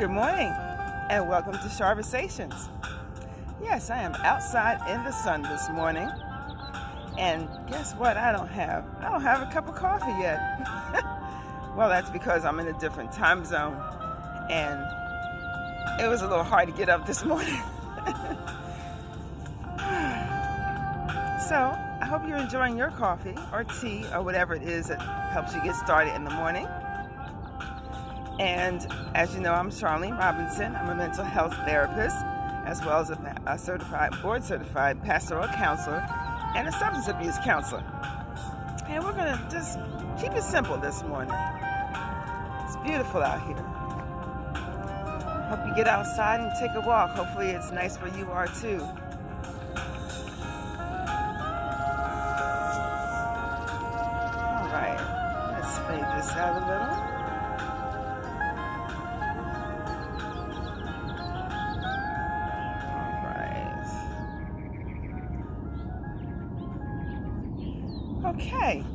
Good morning and welcome to Charversations. Yes, I am outside in the sun this morning, and guess what? I don't have a cup of coffee yet. Well, that's because I'm in a different time zone, and it was a little hard to get up this morning. So I hope you're enjoying your coffee or tea or whatever it is that helps you get started in the morning. And as you know, I'm Charlene Robinson. I'm a mental health therapist, as well as a board-certified pastoral counselor and a substance abuse counselor. And we're going to just keep it simple this morning. It's beautiful out here. Hope you get outside and take a walk. Hopefully it's nice where you are too. All right, let's fade this out a little. Okay,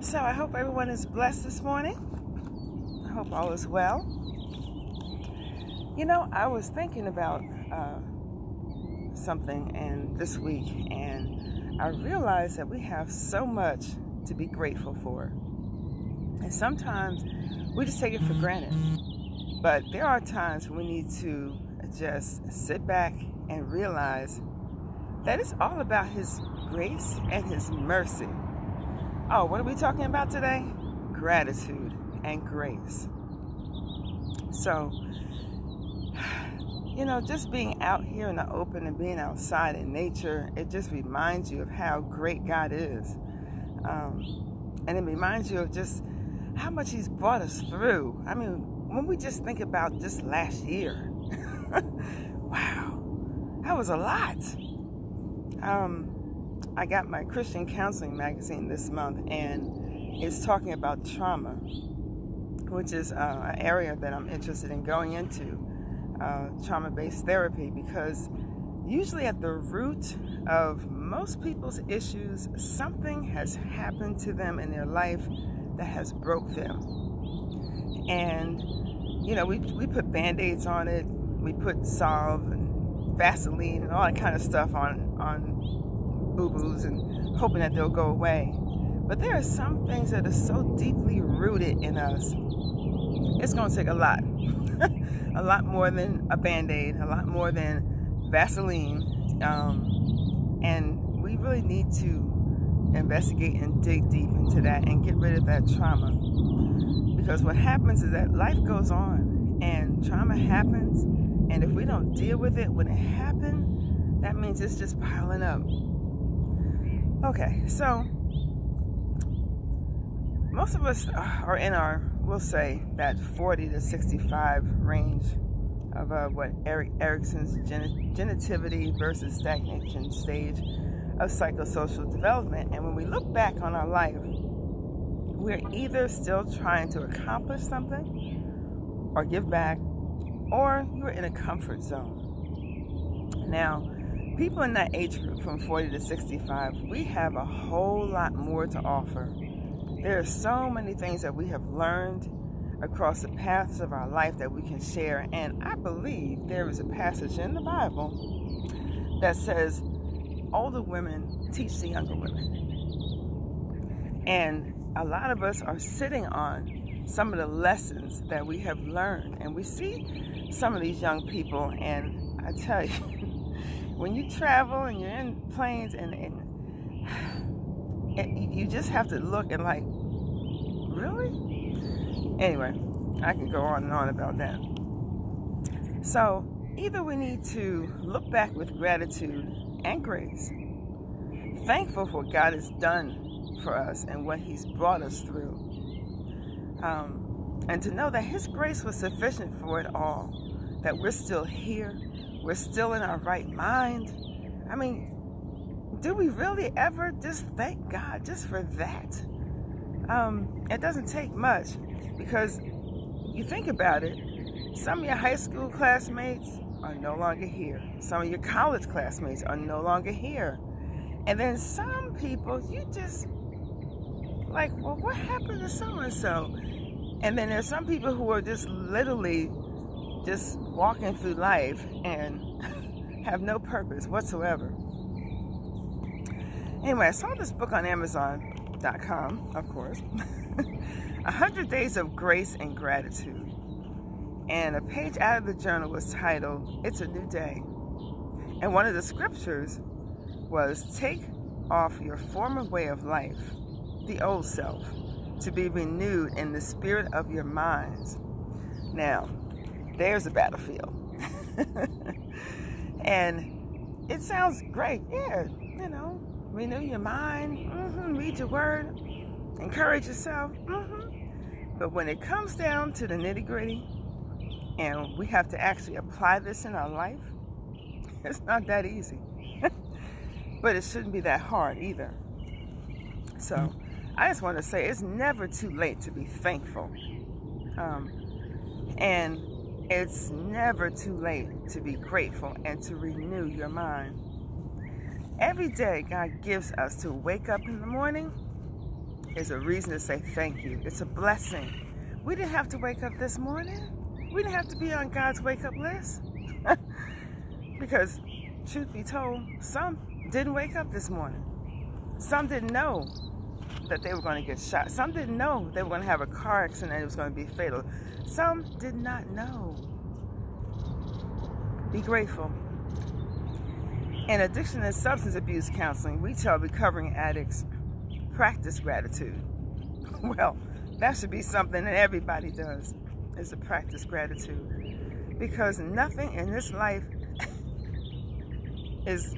so I hope everyone is blessed this morning. I hope all is well. You know, I was thinking about something this week, and I realized that we have so much to be grateful for. And sometimes we just take it for granted. But there are times when we need to just sit back and realize that it's all about His grace and His mercy. Oh, what are we talking about today? Gratitude and grace. So, you know, just being out here in the open and being outside in nature, it just reminds you of how great God is. And it reminds you of just how much He's brought us through. I mean, when we just think about just last year, wow, that was a lot. I got my Christian counseling magazine this month, and it's talking about trauma, which is an area that I'm interested in going into, trauma-based therapy, because usually at the root of most people's issues, something has happened to them in their life that has broke them. And, you know, we put Band-Aids on it, we put Salve and Vaseline and all that kind of stuff on boo-boos and hoping that they'll go away. But there are some things that are so deeply rooted in us. It's going to take a lot. A lot more than a Band-Aid, a lot more than Vaseline. And we really need to investigate and dig deep into that and get rid of that trauma. Because what happens is that life goes on and trauma happens. And if we don't deal with it when it happened, that means it's just piling up. Okay, so most of us are in we'll say, that 40 to 65 range of what Erik Erikson's genitivity versus stagnation stage of psychosocial development. And when we look back on our life, we're either still trying to accomplish something or give back, or you're in a comfort zone. Now, people in that age group from 40 to 65, we have a whole lot more to offer. There are so many things that we have learned across the paths of our life that we can share. And I believe there is a passage in the Bible that says, older women teach the younger women. And a lot of us are sitting on some of the lessons that we have learned. And we see some of these young people, and I tell you, when you travel and you're in planes and you just have to look and like, really? Anyway, I can go on and on about that. So either we need to look back with gratitude and grace, thankful for what God has done for us and what He's brought us through, and to know that His grace was sufficient for it all, that we're still here, we're still in our right mind. I mean, do we really ever just thank God just for that? It doesn't take much, because you think about it, some of your high school classmates are no longer here. Some of your college classmates are no longer here. And then some people, you just like, well, what happened to so-and-so? And then there's some people who are just literally just walking through life and have no purpose whatsoever. Anyway, I saw this book on Amazon.com, of course, 100 Days of Grace and Gratitude. And a page out of the journal was titled, It's a New Day. And one of the scriptures was, take off your former way of life, the old self, to be renewed in the spirit of your minds. Now, there's a battlefield. And it sounds great. Yeah, renew your mind, read your word, encourage yourself. But when it comes down to the nitty-gritty, and we have to actually apply this in our life, it's not that easy. But it shouldn't be that hard either. So I just want to say it's never too late to be thankful. And it's never too late to be grateful and to renew your mind. Every day God gives us to wake up in the morning is a reason to say thank you. It's a blessing. We didn't have to wake up this morning. We didn't have to be on God's wake-up list. Because, truth be told, some didn't wake up this morning. Some didn't know that they were going to get shot. Some didn't know they were going to have a car accident and it was going to be fatal. Some did not know. Be grateful. In addiction and substance abuse counseling, we tell recovering addicts, practice gratitude. Well, that should be something that everybody does, is to practice gratitude. Because nothing in this life is,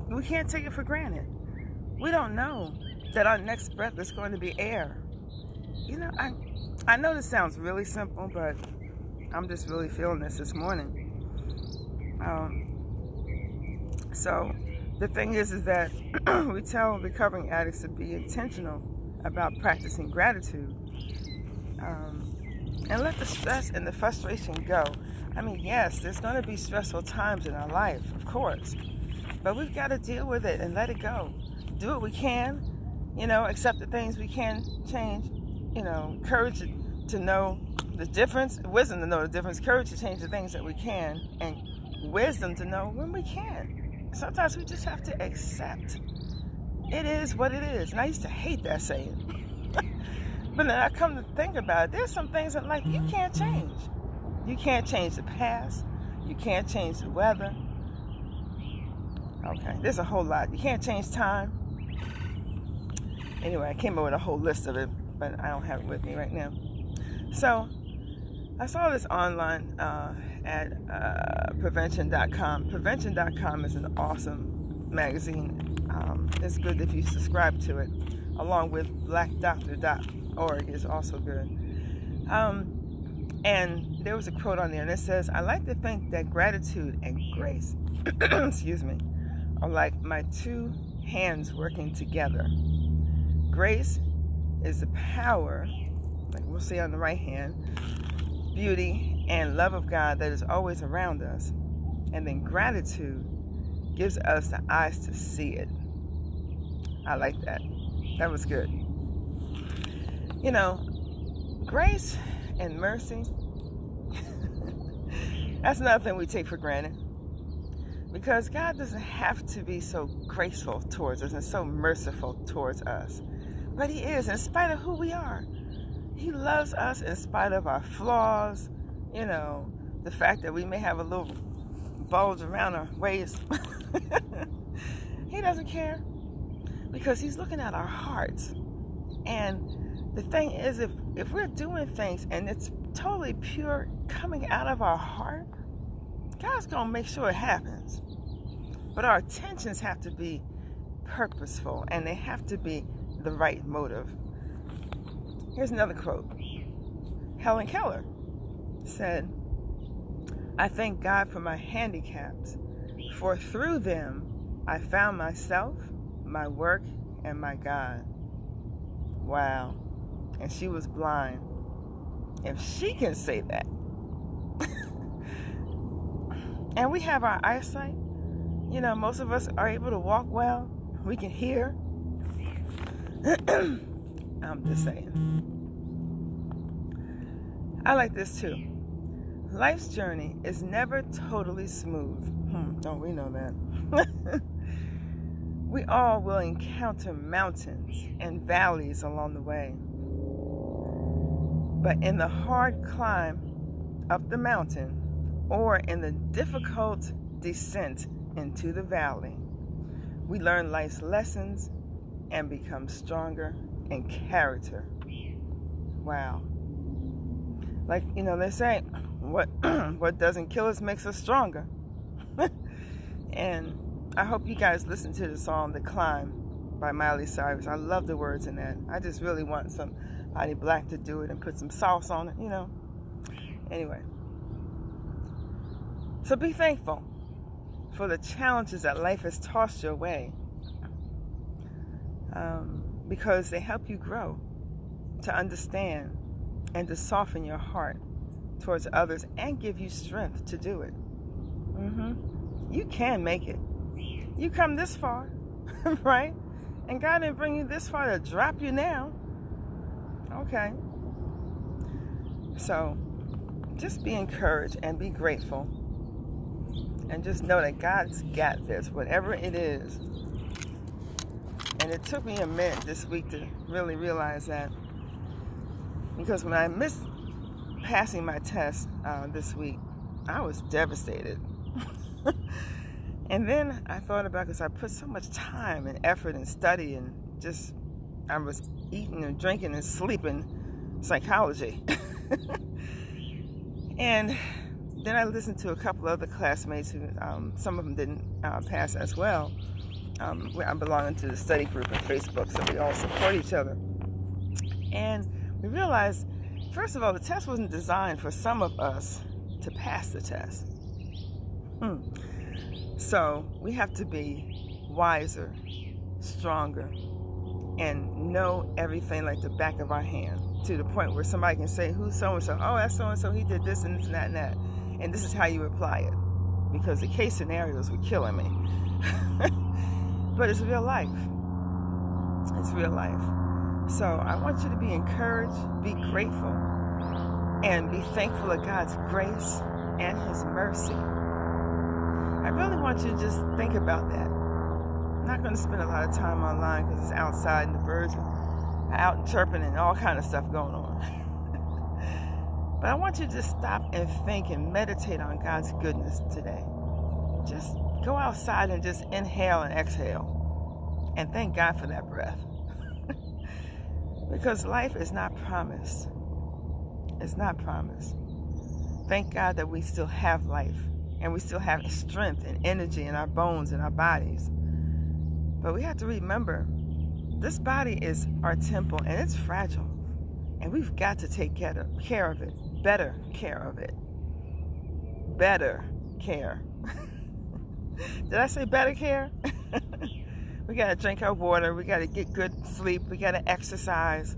we can't take it for granted. We don't know that our next breath is going to be air. I know this sounds really simple, but I'm just really feeling this morning. So the thing is that we tell recovering addicts to be intentional about practicing gratitude, and let the stress and the frustration go. I mean, yes, there's going to be stressful times in our life, of course, but we've got to deal with it and let it go. Do what we can, accept the things we can change, courage to know the difference, wisdom to know the difference, courage to change the things that we can, and wisdom to know when we can't. Sometimes we just have to accept. It is what it is. And I used to hate that saying. But then I come to think about it, there's some things in life you can't change. You can't change the past. You can't change the weather. Okay, there's a whole lot. You can't change time. Anyway, I came up with a whole list of it, but I don't have it with me right now. So I saw this online at prevention.com. Prevention.com is an awesome magazine. It's good if you subscribe to it, along with blackdoctor.org is also good. And there was a quote on there, and it says, I like to think that gratitude and grace, excuse me, are like my two hands working together. Grace is the power, like we'll see on the right hand, beauty and love of God that is always around us. And then gratitude gives us the eyes to see it. I like that. That was good. Grace and mercy, that's another thing we take for granted. Because God doesn't have to be so graceful towards us and so merciful towards us. But He is, in spite of who we are. He loves us in spite of our flaws, the fact that we may have a little bulge around our waist. He doesn't care, because He's looking at our hearts. And the thing is, if we're doing things and it's totally pure coming out of our heart, God's going to make sure it happens. But our intentions have to be purposeful, and they have to be the right motive. Here's another quote. Helen Keller said, I thank God for my handicaps, for through them I found myself, my work, and my God. Wow. And she was blind. If she can say that, and we have our eyesight, most of us are able to walk well, we can hear. I'm just saying. I like this too. Life's journey is never totally smooth. Don't we know that? We all will encounter mountains and valleys along the way. But in the hard climb up the mountain, or in the difficult descent into the valley, we learn life's lessons and become stronger in character. Wow. Like, they say, what doesn't kill us makes us stronger. And I hope you guys listen to the song The Climb by Miley Cyrus. I love the words in that. I just really want somebody black to do it and put some sauce on it, Anyway. So be thankful for the challenges that life has tossed your way, because they help you grow, to understand, and to soften your heart towards others and give you strength to do it. You can make it. You come this far, right? And God didn't bring you this far to drop you now. Okay. So just be encouraged and be grateful. And just know that God's got this, whatever it is. And it took me a minute this week to really realize that. Because when I missed passing my test this week, I was devastated. And then I thought about, because I put so much time and effort and study, and I was eating and drinking and sleeping psychology. And then I listened to a couple other classmates who, some of them didn't pass as well. I'm belonging to the study group on Facebook, so we all support each other. And we realized, first of all, the test wasn't designed for some of us to pass the test. So we have to be wiser, stronger, and know everything like the back of our hand, to the point where somebody can say, who's so-and-so? Oh, that's so-and-so, he did this and this and that and that. And this is how you apply it. Because the case scenarios were killing me. But it's real life. It's real life. So I want you to be encouraged, be grateful, and be thankful of God's grace and His mercy. I really want you to just think about that. I'm not going to spend a lot of time online because it's outside and the birds are out and chirping and all kind of stuff going on. But I want you to just stop and think and meditate on God's goodness today. Just go outside and just inhale and exhale. And thank God for that breath. Because life is not promised. It's not promised. Thank God that we still have life. And we still have strength and energy in our bones and our bodies. But we have to remember, this body is our temple and it's fragile. And we've got to take care of it. Better care of it. Better care. Did I say better care? We got to drink our water. We got to get good sleep. We got to exercise.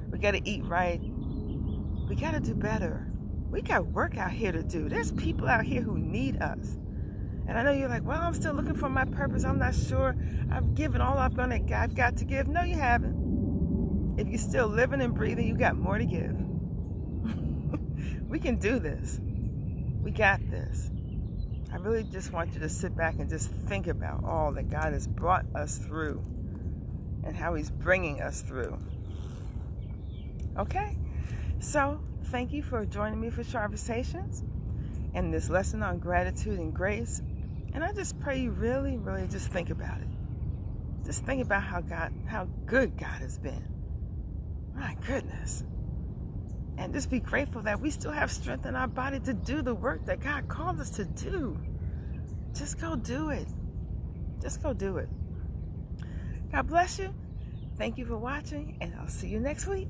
We got to eat right. We got to do better. We got work out here to do. There's people out here who need us. And I know you're like, well, I'm still looking for my purpose. I'm not sure. I've given all I've got to give. No, you haven't. If you're still living and breathing, you got more to give. We can do this. We got this. I really just want you to sit back and just think about all that God has brought us through and how He's bringing us through. Okay? So, thank you for joining me for Charversations and this lesson on gratitude and grace. And I just pray you really, really just think about it. Just think about how good God has been. My goodness. And just be grateful that we still have strength in our body to do the work that God called us to do. Just go do it. Just go do it. God bless you. Thank you for watching, and I'll see you next week.